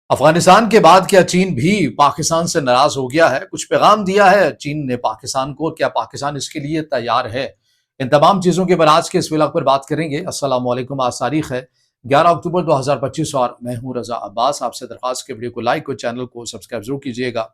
افغانستان کے بعد کیا چین بھی پاکستان سے ناراض ہو گیا ہے؟ کچھ پیغام دیا ہے چین نے پاکستان کو، کیا پاکستان اس کے لیے تیار ہے؟ ان تمام چیزوں کے بعد آج کے اس ولاگ پر بات کریں گے۔ السلام علیکم، آج تاریخ ہے 11 اکتوبر 2025 اور میں ہوں رضا عباس۔ آپ سے درخواست کے ویڈیو کو لائک اور چینل کو سبسکرائب ضرور کیجیے گا۔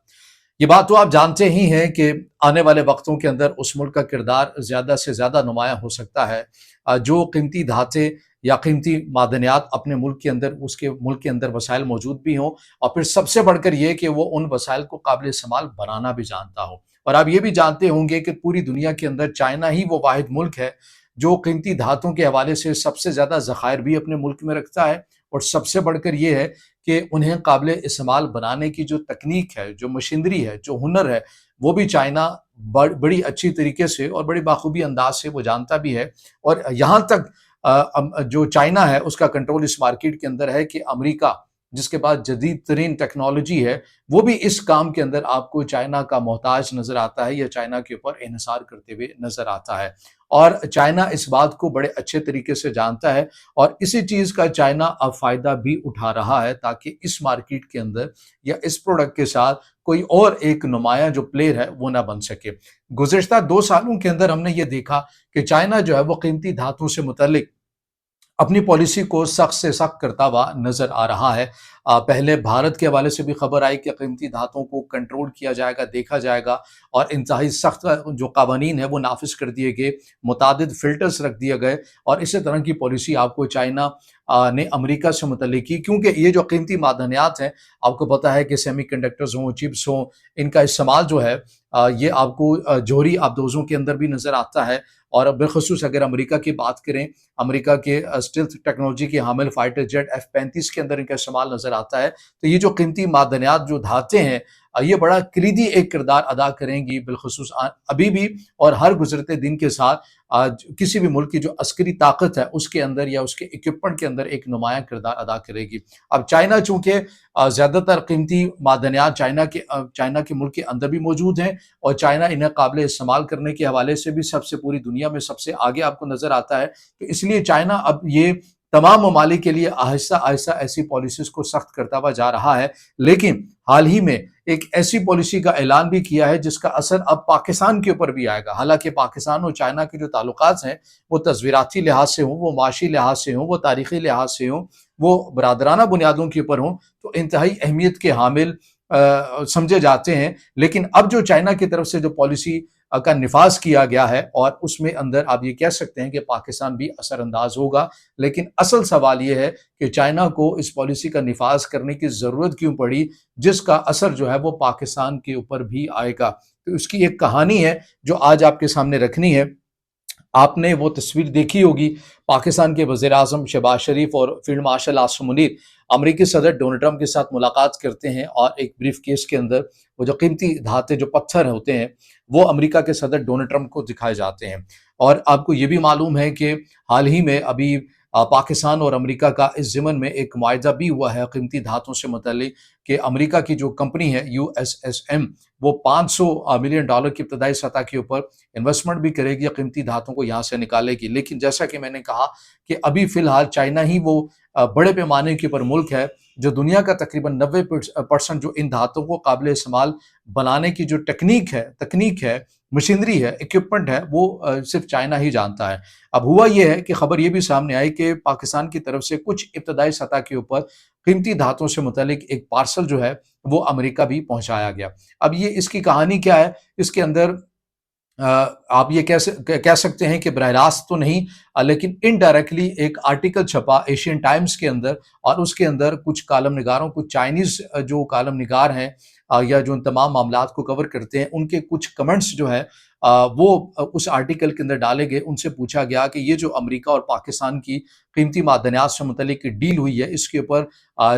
یہ بات تو آپ جانتے ہی ہیں کہ آنے والے وقتوں کے اندر اس ملک کا کردار زیادہ سے زیادہ نمایاں ہو سکتا ہے جو قیمتی دھاتیں یا قیمتی معدنیات اپنے ملک کے اندر، اس کے ملک کے اندر وسائل موجود بھی ہوں، اور پھر سب سے بڑھ کر یہ کہ وہ ان وسائل کو قابل استعمال بنانا بھی جانتا ہو۔ اور آپ یہ بھی جانتے ہوں گے کہ پوری دنیا کے اندر چائنا ہی وہ واحد ملک ہے جو قیمتی دھاتوں کے حوالے سے سب سے زیادہ ذخائر بھی اپنے ملک میں رکھتا ہے، اور سب سے بڑھ کر یہ ہے کہ انہیں قابل استعمال بنانے کی جو تکنیک ہے، جو مشینری ہے، جو ہنر ہے، وہ بھی چائنا بڑی اچھی طریقے سے اور بڑی باخوبی انداز سے وہ جانتا بھی ہے۔ اور یہاں تک جو چائنا ہے اس کا کنٹرول اس مارکیٹ کے اندر ہے کہ امریکہ جس کے پاس جدید ترین ٹیکنالوجی ہے، وہ بھی اس کام کے اندر آپ کو چائنا کا محتاج نظر آتا ہے یا چائنا کے اوپر انحصار کرتے ہوئے نظر آتا ہے۔ اور چائنا اس بات کو بڑے اچھے طریقے سے جانتا ہے، اور اسی چیز کا چائنا اب فائدہ بھی اٹھا رہا ہے تاکہ اس مارکیٹ کے اندر یا اس پروڈکٹ کے ساتھ کوئی اور ایک نمایاں جو پلیئر ہے وہ نہ بن سکے۔ گزشتہ 2 سالوں کے اندر ہم نے یہ دیکھا کہ چائنا جو ہے وہ قیمتی دھاتوں سے متعلق اپنی پالیسی کو سخت سے سخت کرتا ہوا نظر آ رہا ہے۔ پہلے بھارت کے حوالے سے بھی خبر آئی کہ قیمتی دھاتوں کو کنٹرول کیا جائے گا، دیکھا جائے گا، اور انتہائی سخت جو قوانین ہیں وہ نافذ کر دیے گئے، متعدد فلٹرز رکھ دیے گئے، اور اسی طرح کی پالیسی آپ کو چائنا نے امریکہ سے متعلق کی، کیونکہ یہ جو قیمتی معدنیات ہیں، آپ کو پتہ ہے کہ سیمی کنڈکٹرز ہوں، چپس ہوں، ان کا استعمال جو ہے یہ آپ کو جوہری آبدوزوں کے اندر بھی نظر آتا ہے۔ اور بالخصوص اگر امریکہ کی بات کریں، امریکہ کے اسٹیلتھ ٹیکنالوجی کے حامل فائٹر جیٹ F-35 کے اندر ان کا استعمال نظر آتا ہے۔ تو یہ جو قیمتی معدنیات جو دھاتیں ہیں، یہ بڑا کلیدی ایک کردار ادا کریں گی، بالخصوص ابھی بھی اور ہر گزرتے دن کے ساتھ کسی بھی ملک کی جو عسکری طاقت ہے اس کے اندر یا اس کے اکوپمنٹ کے اندر ایک نمایاں کردار ادا کرے گی۔ اب چائنا چونکہ زیادہ تر قیمتی معدنیات چائنا کے ملک کے اندر بھی موجود ہیں، اور چائنا انہیں قابل استعمال کرنے کے حوالے سے بھی سب سے پوری دنیا میں سب سے آگے آپ کو نظر آتا ہے، تو اس لیے چائنا اب یہ تمام ممالک کے لیے آہستہ آہستہ ایسی پالیسیز کو سخت کرتا ہوا جا رہا ہے۔ لیکن حال ہی میں ایک ایسی پالیسی کا اعلان بھی کیا ہے جس کا اثر اب پاکستان کے اوپر بھی آئے گا۔ حالانکہ پاکستان اور چائنا کے جو تعلقات ہیں وہ تصویراتی لحاظ سے ہوں، وہ معاشی لحاظ سے ہوں، وہ تاریخی لحاظ سے ہوں، وہ برادرانہ بنیادوں کے اوپر ہوں، تو انتہائی اہمیت کے حامل سمجھے جاتے ہیں۔ لیکن اب جو چائنا کی طرف سے جو پالیسی کا نفاذ کیا گیا ہے، اور اس میں اندر آپ یہ کہہ سکتے ہیں کہ پاکستان بھی اثر انداز ہوگا، لیکن اصل سوال یہ ہے کہ چائنا کو اس پالیسی کا نفاذ کرنے کی ضرورت کیوں پڑی، جس کا اثر جو ہے وہ پاکستان کے اوپر بھی آئے گا۔ تو اس کی ایک کہانی ہے جو آج آپ کے سامنے رکھنی ہے۔ آپ نے وہ تصویر دیکھی ہوگی، پاکستان کے وزیر اعظم شہباز شریف اور فیلڈ مارشل عاصم منیر امریکی صدر ڈونلڈ ٹرمپ کے ساتھ ملاقات کرتے ہیں، اور ایک بریف کیس کے اندر وہ جو قیمتی دھاتیں، جو پتھر ہوتے ہیں، وہ امریکہ کے صدر ڈونلڈ ٹرمپ کو دکھائے جاتے ہیں۔ اور آپ کو یہ بھی معلوم ہے کہ حال ہی میں ابھی پاکستان اور امریکہ کا اس ضمن میں ایک معاہدہ بھی ہوا ہے قیمتی دھاتوں سے متعلق، کہ امریکہ کی جو کمپنی ہے USSM، وہ $500 ملین کی ابتدائی سطح کے اوپر انویسٹمنٹ بھی کرے گی، قیمتی دھاتوں کو یہاں سے نکالے گی۔ لیکن جیسا کہ میں نے کہا کہ ابھی فی الحال چائنا ہی وہ بڑے پیمانے کے اوپر ملک ہے جو دنیا کا تقریباً 90% جو ان دھاتوں کو قابل استعمال بنانے کی جو تکنیک ہے، مشینری ہے، اکوپمنٹ ہے، وہ صرف چائنا ہی جانتا ہے۔ اب ہوا یہ ہے کہ خبر یہ بھی سامنے آئی کہ پاکستان کی طرف سے کچھ ابتدائی سطح کے اوپر قیمتی دھاتوں سے متعلق ایک پارسل جو ہے وہ امریکہ بھی پہنچایا گیا۔ اب یہ اس کی کہانی کیا ہے؟ اس کے اندر آپ یہ کہہ سکتے ہیں کہ براہ راست تو نہیں، لیکن انڈائریکٹلی ایک آرٹیکل چھپا ایشین ٹائمز کے اندر، اور اس کے اندر کچھ کالم نگاروں، کچھ چائنیز جو کالم نگار ہیں یا جو ان تمام معاملات کو کور کرتے ہیں، ان کے کچھ کمنٹس جو ہے وہ اس آرٹیکل کے اندر ڈالے گئے۔ ان سے پوچھا گیا کہ یہ جو امریکہ اور پاکستان کی قیمتی معدنیات سے متعلق ڈیل ہوئی ہے، اس کے اوپر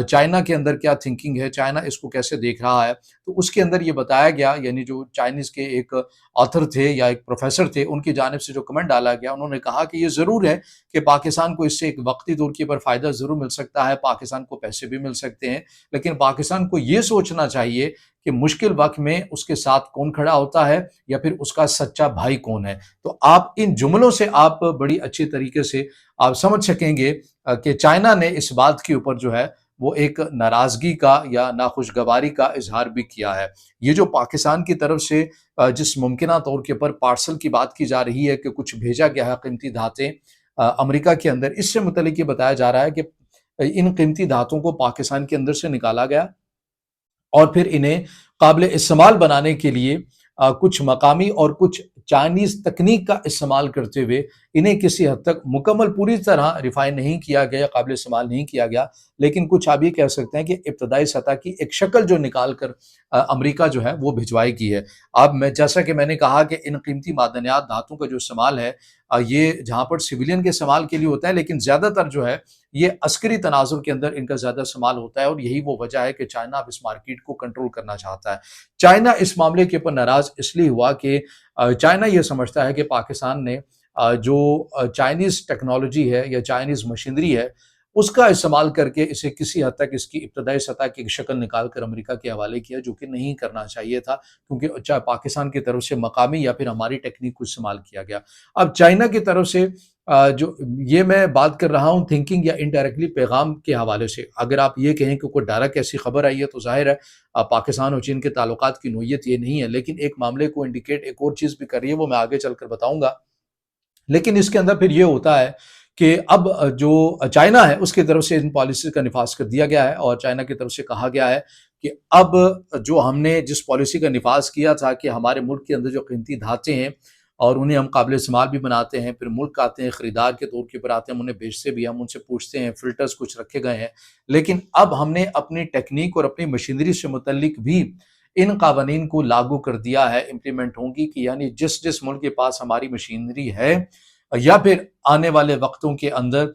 چائنا کے اندر کیا تھنکنگ ہے، چائنا اس کو کیسے دیکھ رہا ہے۔ تو اس کے اندر یہ بتایا گیا، یعنی جو چائنیز کے ایک آتھر تھے یا ایک پروفیسر تھے، ان کی جانب سے جو کمنٹ ڈالا گیا، انہوں نے کہا کہ یہ ضرور ہے کہ پاکستان کو اس سے ایک وقتی طور کے اوپر فائدہ ضرور مل سکتا ہے، پاکستان کو پیسے بھی مل سکتے ہیں، لیکن پاکستان کو یہ سوچنا چاہیے کہ مشکل وقت میں اس کے ساتھ کون کھڑا ہوتا ہے، یا پھر اس کا سچا بھائی کون ہے۔ تو آپ ان جملوں سے آپ بڑی اچھی طریقے سے آپ سمجھ سکیں گے کہ چائنا نے اس بات کے اوپر جو ہے وہ ایک ناراضگی کا یا ناخوشگواری کا اظہار بھی کیا ہے۔ یہ جو پاکستان کی طرف سے جس ممکنہ طور کے اوپر پارسل کی بات کی جا رہی ہے کہ کچھ بھیجا گیا ہے قیمتی دھاتیں امریکہ کے اندر، اس سے متعلق یہ بتایا جا رہا ہے کہ ان قیمتی دھاتوں کو پاکستان کے اندر سے نکالا گیا اور پھر انہیں قابل استعمال بنانے کے لیے کچھ مقامی اور کچھ چائنیز تکنیک کا استعمال کرتے ہوئے انہیں کسی حد تک مکمل پوری طرح ریفائن نہیں کیا گیا، قابل استعمال نہیں کیا گیا، لیکن کچھ آپ یہ کہہ سکتے ہیں کہ ابتدائی سطح کی ایک شکل جو نکال کر امریکہ جو ہے وہ بھجوائی کی ہے۔ اب جیسا کہ میں نے کہا کہ ان قیمتی معدنیات دھاتوں کا جو استعمال ہے یہ جہاں پر سویلین کے استعمال کے لیے ہوتا ہے، لیکن زیادہ تر جو ہے یہ عسکری تناظر کے اندر ان کا زیادہ استعمال ہوتا ہے، اور یہی وہ وجہ ہے کہ چائنا اب اس مارکیٹ کو کنٹرول کرنا چاہتا ہے۔ چائنا اس معاملے کے اوپر ناراض اس لیے ہوا کہ چائنا یہ سمجھتا ہے کہ پاکستان نے جو چائنیز ٹیکنالوجی ہے یا چائنیز مشینری ہے اس کا استعمال کر کے اسے کسی حد تک اس کی ابتدائی سطح کی شکل نکال کر امریکہ کے حوالے کیا، جو کہ نہیں کرنا چاہیے تھا، کیونکہ چاہے پاکستان کی طرف سے مقامی یا پھر ہماری ٹیکنیک کو استعمال کیا گیا۔ اب چائنا کی طرف سے جو یہ میں بات کر رہا ہوں تھنکنگ یا انڈائریکٹلی پیغام کے حوالے سے، اگر آپ یہ کہیں کہ کوئی ڈائریکٹ ایسی خبر آئی ہے تو ظاہر ہے پاکستان اور چین کے تعلقات کی نوعیت یہ نہیں ہے، لیکن ایک معاملے کو انڈیکیٹ ایک اور چیز بھی کر رہی ہے، وہ میں آگے چل کر بتاؤں گا۔ لیکن اس کے اندر پھر یہ ہوتا ہے کہ اب جو چائنا ہے اس کی طرف سے ان پالیسیز کا نفاذ کر دیا گیا ہے، اور چائنا کی طرف سے کہا گیا ہے کہ اب جو ہم نے جس پالیسی کا نفاذ کیا تھا کہ ہمارے ملک کے اندر جو قیمتی دھاتیں ہیں اور انہیں ہم قابل استعمال بھی بناتے ہیں، پھر ملک آتے ہیں خریدار کے طور کے اوپر آتے ہیں، ہم انہیں بیچتے بھی، ہم ان سے پوچھتے ہیں، فلٹرز کچھ رکھے گئے ہیں، لیکن اب ہم نے اپنی ٹیکنیک اور اپنی مشینری سے متعلق بھی ان قوانین کو لاگو کر دیا ہے، امپلیمنٹ ہوں گی کہ یعنی جس جس ملک کے پاس ہماری مشینری ہے یا پھر آنے والے وقتوں کے اندر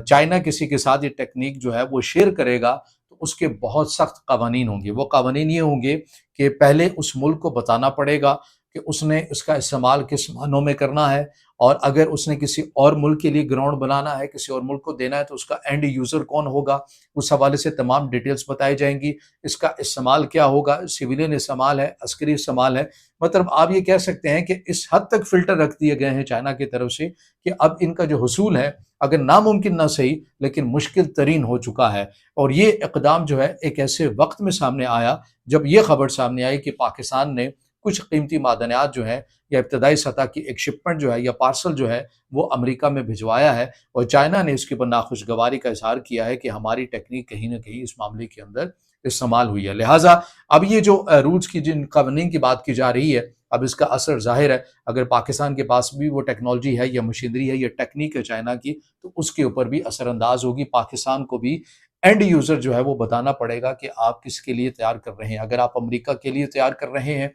چائنا کسی کے ساتھ یہ ٹیکنیک جو ہے وہ شیئر کرے گا تو اس کے بہت سخت قوانین ہوں گے۔ وہ قوانین یہ ہوں گے کہ پہلے اس ملک کو بتانا پڑے گا کہ اس نے اس کا استعمال کس معنوں میں کرنا ہے، اور اگر اس نے کسی اور ملک کے لیے گراؤنڈ بنانا ہے، کسی اور ملک کو دینا ہے، تو اس کا اینڈ یوزر کون ہوگا، اس حوالے سے تمام ڈیٹیلز بتائی جائیں گی، اس کا استعمال کیا ہوگا، سویلین استعمال ہے، عسکری استعمال ہے۔ مطلب آپ یہ کہہ سکتے ہیں کہ اس حد تک فلٹر رکھ دیے گئے ہیں چائنا کی طرف سے کہ اب ان کا جو حصول ہے اگر ناممکن نہ صحیح لیکن مشکل ترین ہو چکا ہے۔ اور یہ اقدام جو ہے ایک ایسے وقت میں سامنے آیا جب یہ خبر سامنے آئی کہ پاکستان نے کچھ قیمتی معدنیات جو ہیں یا ابتدائی سطح کی ایک شپمنٹ جو ہے یا پارسل جو ہے وہ امریکہ میں بھجوایا ہے، اور چائنا نے اس کے اوپر ناخوشگواری کا اظہار کیا ہے کہ ہماری ٹیکنیک کہیں نہ کہیں اس معاملے کے اندر استعمال ہوئی ہے۔ لہٰذا اب یہ جو رولز کی جن قوانین کی بات کی جا رہی ہے، اب اس کا اثر ظاہر ہے اگر پاکستان کے پاس بھی وہ ٹیکنالوجی ہے یا مشینری ہے یا ٹیکنیک ہے چائنا کی، تو اس کے اوپر بھی اثر انداز ہوگی۔ پاکستان کو بھی اینڈ یوزر جو ہے وہ بتانا پڑے گا کہ آپ کس کے لیے تیار کر رہے ہیں۔ اگر آپ امریکہ کے لیے تیار کر رہے ہیں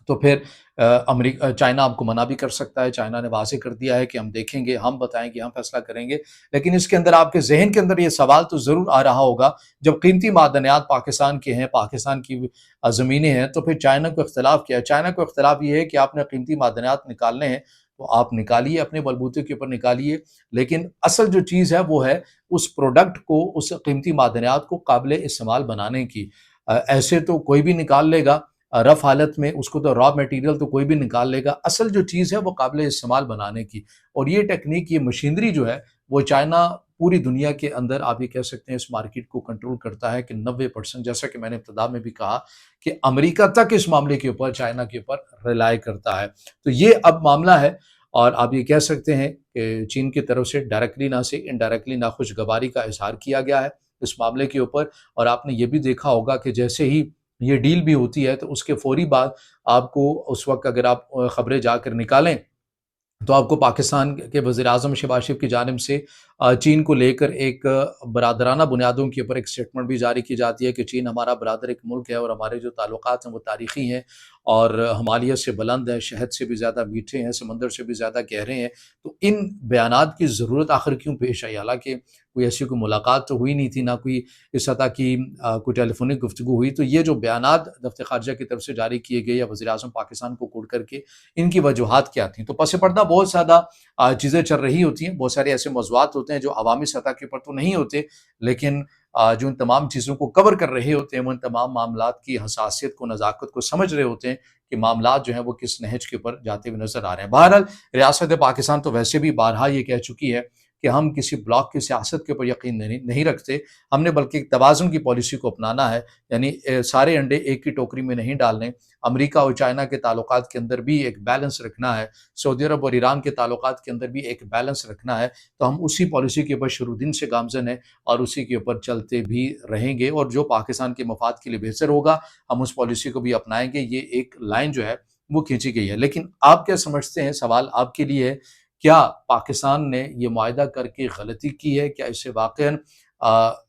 تو پھر چائنا آپ کو منع بھی کر سکتا ہے۔ چائنا نے واضح کر دیا ہے کہ ہم دیکھیں گے، ہم بتائیں گے، ہم فیصلہ کریں گے، لیکن اس کے اندر آپ کے ذہن کے اندر یہ سوال تو ضرور آ رہا ہوگا جب قیمتی معدنیات پاکستان کے ہیں، پاکستان کی زمینیں ہیں، تو پھر چائنا کو اختلاف کیا ہے؟ چائنا کو اختلاف یہ ہے کہ آپ نے قیمتی معدنیات نکالنے ہیں تو آپ نکالیے، اپنے بلبوتے کے اوپر نکالیے، لیکن اصل جو چیز ہے وہ ہے اس پروڈکٹ کو، اس قیمتی معدنیات کو قابل استعمال بنانے کی۔ ایسے تو کوئی بھی نکال لے گا، رف حالت میں اس کو تو را میٹیریل تو کوئی بھی نکال لے گا، اصل جو چیز ہے وہ قابل استعمال بنانے کی، اور یہ ٹیکنیک، یہ مشینری جو ہے وہ چائنا پوری دنیا کے اندر آپ یہ کہہ سکتے ہیں اس مارکیٹ کو کنٹرول کرتا ہے کہ 90%، جیسا کہ میں نے ابتدا میں بھی کہا کہ امریکہ تک اس معاملے کے اوپر چائنا کے اوپر ریلائی کرتا ہے۔ تو یہ اب معاملہ ہے، اور آپ یہ کہہ سکتے ہیں کہ چین کی طرف سے ڈائریکٹلی نہ سے انڈائریکٹلی ناخوشگواری کا اظہار کیا گیا ہے اس معاملے کے اوپر، اور آپ نے یہ بھی دیکھا ہوگا کہ جیسے ہی یہ ڈیل بھی ہوتی ہے تو اس کے فوری بعد آپ کو اس وقت اگر آپ خبریں جا کر نکالیں تو آپ کو پاکستان کے وزیر اعظم شہباز شریف کی جانب سے چین کو لے کر ایک برادرانہ بنیادوں کے اوپر ایک اسٹیٹمنٹ بھی جاری کی جاتی ہے کہ چین ہمارا برادر ایک ملک ہے، اور ہمارے جو تعلقات ہیں وہ تاریخی ہیں اور ہمالیہ سے بلند ہیں، شہد سے بھی زیادہ میٹھے ہیں، سمندر سے بھی زیادہ گہرے ہیں۔ تو ان بیانات کی ضرورت آخر کیوں پیش آئی؟ حالانکہ کوئی ایسی کوئی ملاقات تو ہوئی نہیں تھی، نہ کوئی اس سطح کی کوئی ٹیلی فونک گفتگو ہوئی، تو یہ جو بیانات دفتر خارجہ کی طرف سے جاری کیے گئے یا وزیر اعظم پاکستان کو کوٹ کر کے، ان کی وجوہات کیا تھیں؟ تو پس پردہ بہت زیادہ چیزیں چل رہی ہوتی ہیں، بہت سارے ایسے موضوعات ہوتے ہیں جو عوامی سطح کے اوپر تو نہیں ہوتے، لیکن جو ان تمام چیزوں کو کور کر رہے ہوتے ہیں وہ ان تمام معاملات کی حساسیت کو، نزاکت کو سمجھ رہے ہوتے ہیں کہ معاملات جو ہیں وہ کس نہج کے اوپر جاتے ہوئے نظر آ رہے ہیں۔ بہرحال ریاست پاکستان تو ویسے بھی بارہا یہ کہہ چکی ہے کہ ہم کسی بلاک کی سیاست کے اوپر یقین نہیں رکھتے، ہم نے بلکہ ایک توازن کی پالیسی کو اپنانا ہے، یعنی سارے انڈے ایک ہی ٹوکری میں نہیں ڈالنے۔ امریکہ اور چائنا کے تعلقات کے اندر بھی ایک بیلنس رکھنا ہے، سعودی عرب اور ایران کے تعلقات کے اندر بھی ایک بیلنس رکھنا ہے، تو ہم اسی پالیسی کے اوپر شروع دن سے گامزن ہیں اور اسی کے اوپر چلتے بھی رہیں گے، اور جو پاکستان کے مفاد کے لیے بہتر ہوگا ہم اس پالیسی کو بھی اپنائیں گے۔ یہ ایک لائن جو ہے وہ کھینچی گئی ہے۔ لیکن آپ کیا سمجھتے ہیں، سوال آپ کے لیے ہے، کیا پاکستان نے یہ معاہدہ کر کے غلطی کی ہے؟ کیا اسے واقعاً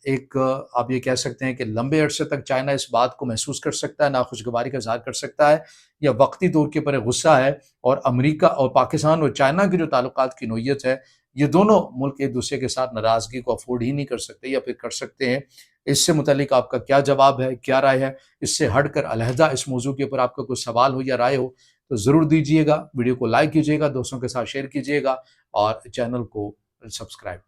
ایک آپ یہ کہہ سکتے ہیں کہ لمبے عرصے تک چائنا اس بات کو محسوس کر سکتا ہے، ناخوشگواری کا اظہار کر سکتا ہے، یا وقتی طور کے اوپر غصہ ہے، اور امریکہ اور پاکستان اور چائنا کے جو تعلقات کی نوعیت ہے، یہ دونوں ملک ایک دوسرے کے ساتھ ناراضگی کو افورڈ ہی نہیں کر سکتے، یا پھر کر سکتے ہیں؟ اس سے متعلق آپ کا کیا جواب ہے، کیا رائے ہے؟ اس سے ہٹ کر علیحدہ اس موضوع کے اوپر آپ کا کوئی سوال ہو یا رائے ہو تو ضرور دیجیے گا، ویڈیو کو لائک کیجیے گا، دوستوں کے ساتھ شیئر کیجیے گا، اور چینل کو سبسکرائب